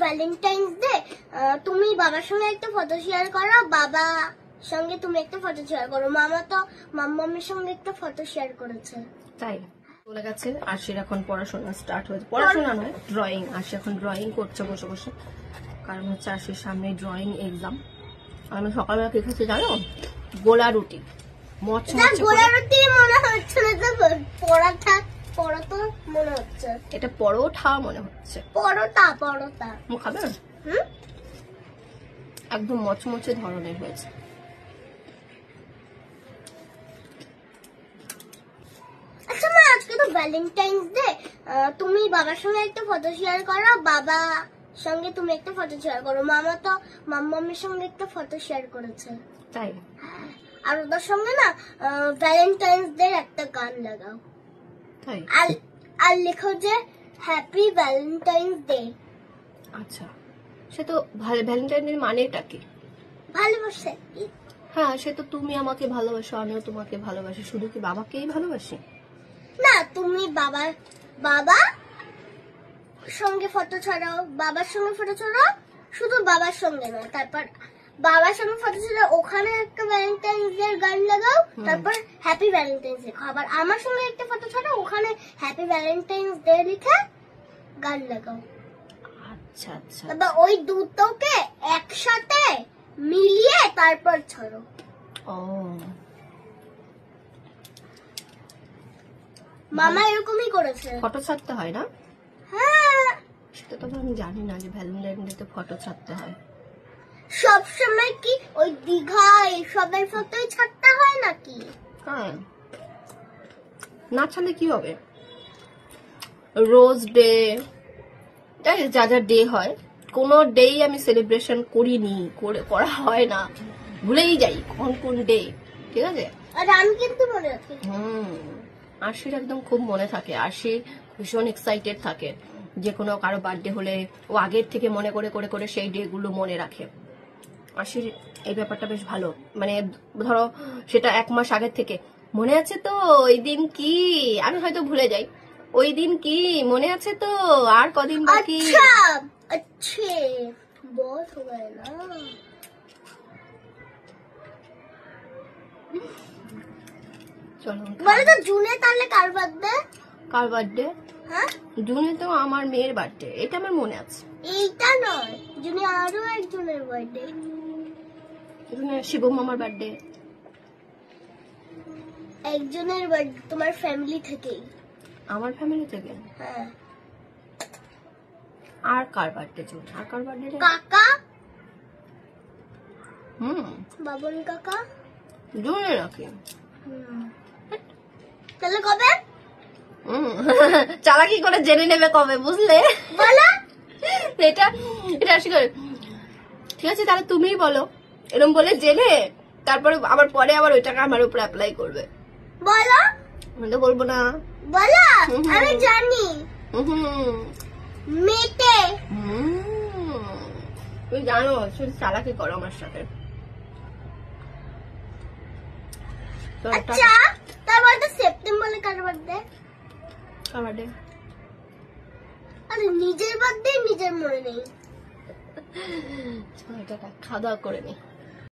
Valentine's day, তুমি বাবার সঙ্গে একটা ফটো শেয়ার করো, বাবা সঙ্গে তুমি একটা ফটো শেয়ার করো, মামা তো মাম্মামের সঙ্গে একটা ফটো শেয়ার করেছে। তাই চলে গেছে। আশির এখন পড়াশোনা স্টার্ট হয়েছে, পড়াশোনা নয় ড্রয়িং। আশি এখন ড্রয়িং করছে বসে বসে, কারণ হচ্ছে আশির সামনে ড্রয়িং এক্সাম। আমি সকালবেলা কি খাচ্ছি জানো? গোলা রুটি, গোলা রুটি মনে হচ্ছে না, তো পরোটা পরোটা মনে হচ্ছে। এটা পরোটা মনে হচ্ছে, পরোটা পরোটা। খাবে? একদম মচমচে ধরনের হয়েছে। আচ্ছা মা, আজকে তো ভ্যালেন্টাইন্স ডে, তুমি বাবার সঙ্গে একটা ফটো শেয়ার করো, বাবা সঙ্গে তুমি একটা ফটো শেয়ার করো, মামা তো মাম্মামের সঙ্গে একটা ফটো শেয়ার করেছে। তাই? আর ওদের সঙ্গে না ভ্যালেন্টাইন্স ডে একটা গান লাগাও। তাই? আর লেখো যে হ্যাপি ভ্যালেন্টাইন্স ডে। আচ্ছা, সে তো ভ্যালেন্টাইন ডে মানেটা কি? ভালোবাসে। হ্যাঁ, সে তো তুমি আমাকে ভালোবাসো, আমিও তোমাকে ভালোবাসি, শুধু কি বাবাকেই ভালোবাসি? না, তুমি বাবা সঙ্গে ফটো ছাড়াও, বাবার সঙ্গে ফটো ছাড়াও, শুধু বাবার সঙ্গে নয়, তারপর বাবার সঙ্গে ফটো ছাড়াও ওখানে একটা ভ্যালেন্টাইন্স ডে গান লাগাও, তারপর হ্যাপি ভ্যালেন্টাইন্স ডে। আবার আমার সঙ্গে একটা ফটো ছাড়াও, ওখানে হ্যাপি ভ্যালেন্টাইন্স ডে লিখে গান লাগাও। আচ্ছা আচ্ছা, তারপর ওই দুটোকে একসাথে মিলিয়ে তারপর ছাড়ো। ও মামা এরকমই করেছে। ফটো ছাড়তে হয় না? হ্যাঁ, সেটা তো আমি জানি না যে ভ্যালেন্টাইন ডে তে ফটো ছাড়তে হয়। সব সময় কি ওই দীঘা সবাই ফটোই ছাড়তে হয় নাকি? হ্যাঁ, না ছাড়লে কি হবে? রোজ ডে, যা যা ডে হয়, কোনো ডেই আমি সেলিব্রেশন করিনি, করা হয় না, ভুলেই যাই কোন ডে। ঠিক আছে, আর আমি কিন্তু মনে রাখি। আশির একদম খুব মনে থাকে। আশি ভীষণ এক্সাইটেড থাকে, যে কোনো কারো বার্থডে হলে ও আগের থেকে মনে করে করে করে সেই ডে গুলো মনে রাখে। আশির এই ব্যাপারটা বেশ ভালো, মানে ধরো সেটা 1 মাস আগের থেকে মনে আছে তো ওই দিন কি, আমি হয়তো ভুলে যাই, ওই দিন কি মনে আছে তো, আর কদিন বাকি। আচ্ছা বহুত हो गया ना। চলো বলো তো জুনে তাহলে কার বার্থডে? কার বার্থডে? হ্যাঁ, জুনে তো আমার মেয়ের বার্থডে, এটা আমার মনে আছে। এইটা নয়, জুনে আরো একজনের বার্থডে। জুনে শিবম মামার বার্থডে। একজনের বার্থডে তোমার ফ্যামিলি থেকেই। আমার ফ্যামিলি থেকে? হ্যাঁ। আর কার বার্থডে জুনে? আর কার বার্থডে? কাকা, বাবন কাকা জুনে নাকি? তাহলে কবে? চালাকি করে জেনে নেবে কবে, বুঝলে? বলো। এটা আসি করে, ঠিক আছে তাহলে তুমিই বলো, এরকম বলে জেনে তারপরে আবার পরে আবার ওই টাকা আমার উপর অ্যাপ্লাই করবে। বলো। আমি তো বলবো না। বলো, আমি জানি। মেটে। তুমি জানো শুধু চালাকি করো আমার সাথে। আচ্ছা, তারপর তো সেপ্টেম্বরে কার বার্থডে? কার বার্থডে? আরে নিজের বার্থডে নিজের মনে নেই। খাওয়া দাওয়া করে নি।